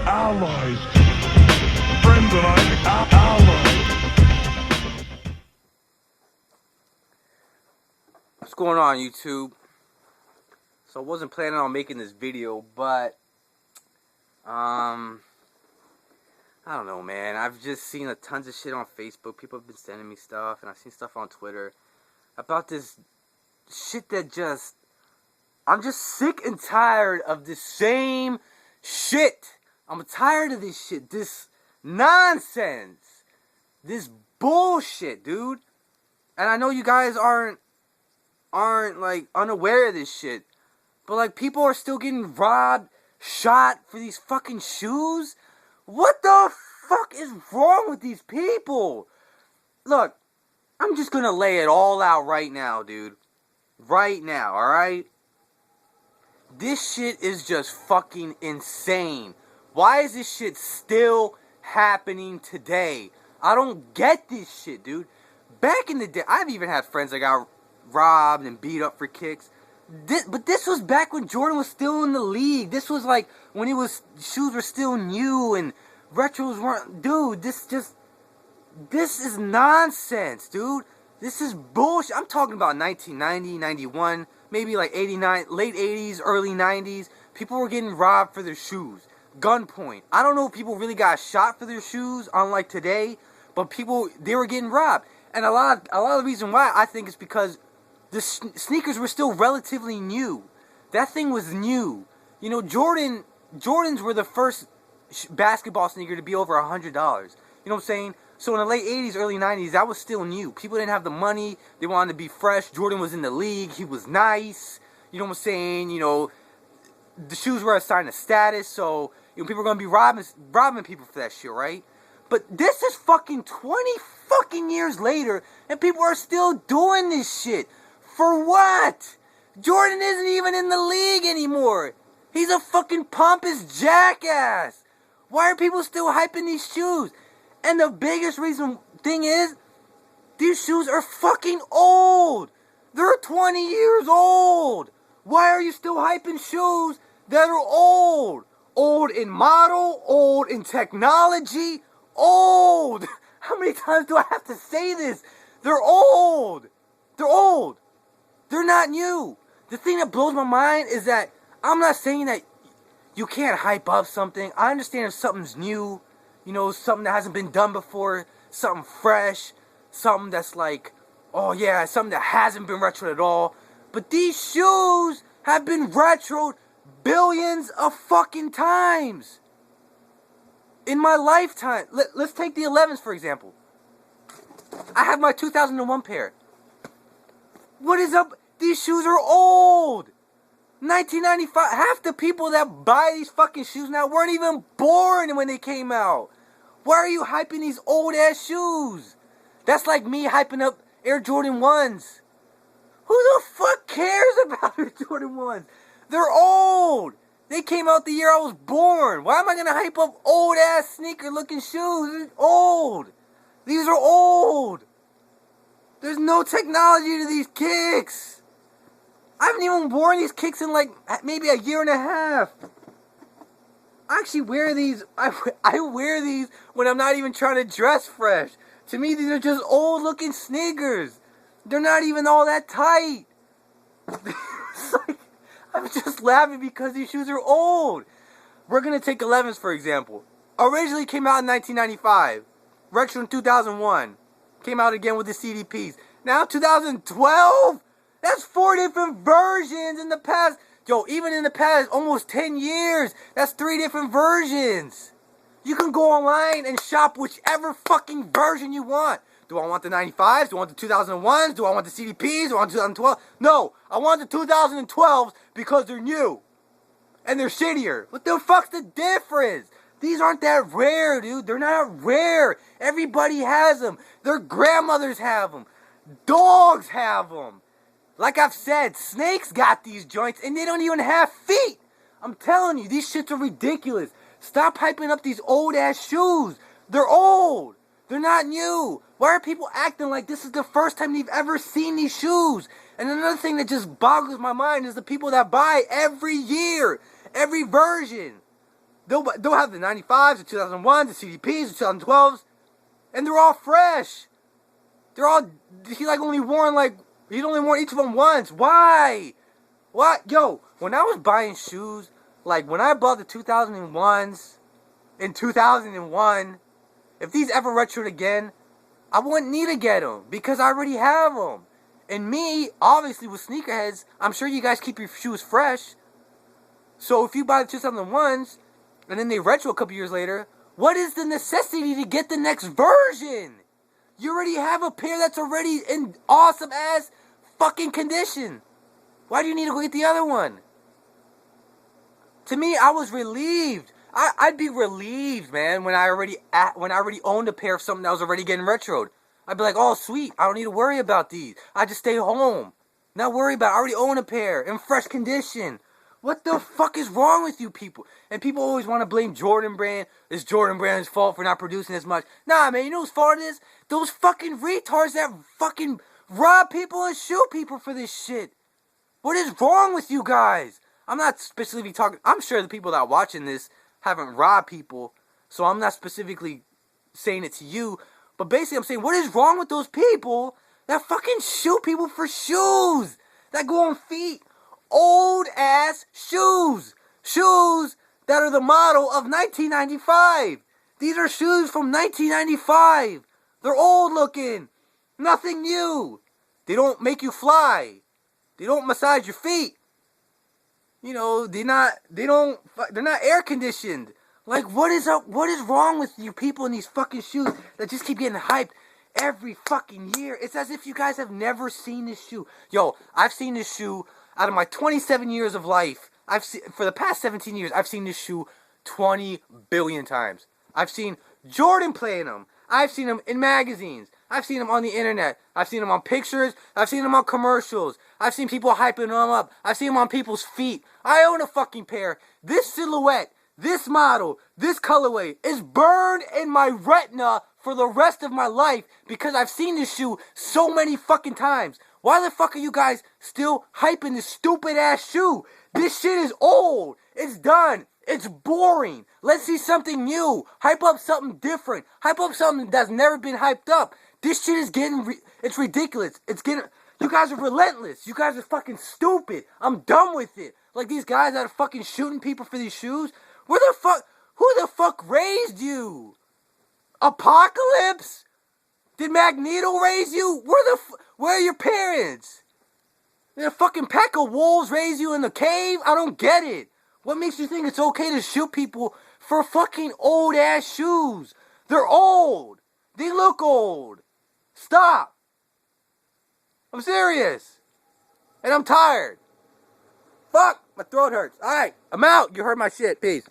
allies. Friends and I allies. What's going on, YouTube? So I wasn't planning on making this video, but I don't know, man. I've just seen a tons of shit on Facebook. People have been sending me stuff, and I've seen stuff on Twitter about this shit that I'm just sick and tired of this same shit. I'm tired of this shit, this nonsense, this bullshit, dude. And I know you guys aren't like unaware of this shit, but like people are still getting robbed, shot for these fucking shoes. What the fuck is wrong with these people? Look, I'm just gonna lay it all out right now, dude. Right now, alright? This shit is just fucking insane. Why is this shit still happening today? I don't get this shit, dude. Back in the day, I've even had friends that got robbed and beat up for kicks. But this was back when Jordan was still in the league. This was like when shoes were still new and retros weren't. Dude, this is nonsense, dude. This is bullshit. I'm talking about 1990, 91, maybe like 89, late 80s, early 90s. People were getting robbed for their shoes. Gunpoint. I don't know if people really got shot for their shoes, unlike today, but they were getting robbed. And a lot of the reason why I think is because the sneakers were still relatively new. That thing was new. You know, Jordans were the first basketball sneaker to be over $100. You know what I'm saying? So in the late 80s, early 90s, that was still new. People didn't have the money. They wanted to be fresh. Jordan was in the league. He was nice. You know what I'm saying? You know, the shoes were a sign of status. So, you know, people were going to be robbing people for that shit, right? But this is fucking 20 fucking years later, and people are still doing this shit. For what? Jordan isn't even in the league anymore. He's a fucking pompous jackass. Why are people still hyping these shoes? And the biggest thing is, these shoes are fucking old. They're 20 years old. Why are you still hyping shoes that are old? Old in model, old in technology, old. How many times do I have to say this? They're old. They're old. They're not new. The thing that blows my mind is that I'm not saying that you can't hype up something. I understand if something's new, you know, something that hasn't been done before, something fresh, something that's like, oh yeah, something that hasn't been retroed at all. But these shoes have been retroed billions of fucking times in my lifetime. Let's take the 11s for example. I have my 2001 pair. What is up? These shoes are old. 1995. Half the people that buy these fucking shoes now weren't even born when they came out. Why are you hyping these old ass shoes? That's like me hyping up Air Jordan 1s. Who the fuck cares about Air Jordan 1s? They're old. They came out the year I was born. Why am I gonna hype up old ass sneaker looking shoes? It's old. These are old. There's no technology to these kicks. I haven't even worn these kicks in like maybe a year and a half. I actually wear these. I wear these when I'm not even trying to dress fresh. To me, these are just old looking sneakers. They're not even all that tight. It's like, I'm just laughing because these shoes are old. We're going to take 11s for example. Originally came out in 1995. Retro in 2001. Came out again with the CDPs. Now 2012? That's 4 different versions in the past. Yo, even in the past almost 10 years. That's 3 different versions. You can go online and shop whichever fucking version you want. Do I want the 95s? Do I want the 2001s? Do I want the CDPs? Do I want the 2012? No, I want the 2012s because they're new. And they're shittier. What the fuck's the difference? These aren't that rare, dude. They're not rare. Everybody has them. Their grandmothers have them. Dogs have them. Like I've said, snakes got these joints and they don't even have feet. I'm telling you, these shits are ridiculous. Stop hyping up these old ass shoes. They're old. They're not new. Why are people acting like this is the first time they've ever seen these shoes? And another thing that just boggles my mind is the people that buy every year, every version. They'll have the 95s, the 2001s, the CDPs, the 2012s, and they're all fresh. They're all, he's only worn each of them once. Why? What? Yo, when I was buying shoes, when I bought the 2001s in 2001, if these ever retroed again, I wouldn't need to get them because I already have them. And me, obviously with sneakerheads, I'm sure you guys keep your shoes fresh. So if you buy the 2001s and then they retro a couple years later, what is the necessity to get the next version? You already have a pair that's already in awesome ass fucking condition. Why do you need to go get the other one? To me, I was relieved. I'd be relieved, man, when I already owned a pair of something that was already getting retroed. I'd be like, oh, sweet, I don't need to worry about these. I just stay home. Not worry about it. I already own a pair in fresh condition. What the fuck is wrong with you people? And people always want to blame Jordan Brand. It's Jordan Brand's fault for not producing as much. Nah, man, you know whose fault it is? Those fucking retards that fucking rob people and shoot people for this shit. What is wrong with you guys? I'm not specifically talking... I'm sure the people that are watching this haven't robbed people, so I'm not specifically saying it to you. But basically, I'm saying, what is wrong with those people that fucking shoot people for shoes? That go on feet. Old ass shoes. Shoes that are the model of 1995. These are shoes from 1995. They're old looking. Nothing new. They don't make you fly. They don't massage your feet. You know, they're not air conditioned. What is wrong with you people in these fucking shoes that just keep getting hyped every fucking year? It's as if you guys have never seen this shoe. Yo, I've seen this shoe out of my 27 years of life. For the past 17 years, I've seen this shoe 20 billion times. I've seen Jordan playing them. I've seen them in magazines. I've seen them on the internet. I've seen them on pictures. I've seen them on commercials. I've seen people hyping them up. I've seen them on people's feet. I own a fucking pair. This silhouette, this model, this colorway is burned in my retina for the rest of my life because I've seen this shoe so many fucking times. Why the fuck are you guys still hyping this stupid ass shoe? This shit is old. It's done. It's boring. Let's see something new. Hype up something different. Hype up something that's never been hyped up. This shit is it's ridiculous. You guys are relentless. You guys are fucking stupid. I'm done with it. These guys that are fucking shooting people for these shoes. Who the fuck raised you? Apocalypse? Did Magneto raise you? Where are your parents? Did a fucking pack of wolves raise you in the cave? I don't get it. What makes you think it's okay to shoot people for fucking old ass shoes? They're old. They look old. Stop. I'm serious. And I'm tired. Fuck, my throat hurts. Alright, I'm out. You heard my shit. Peace.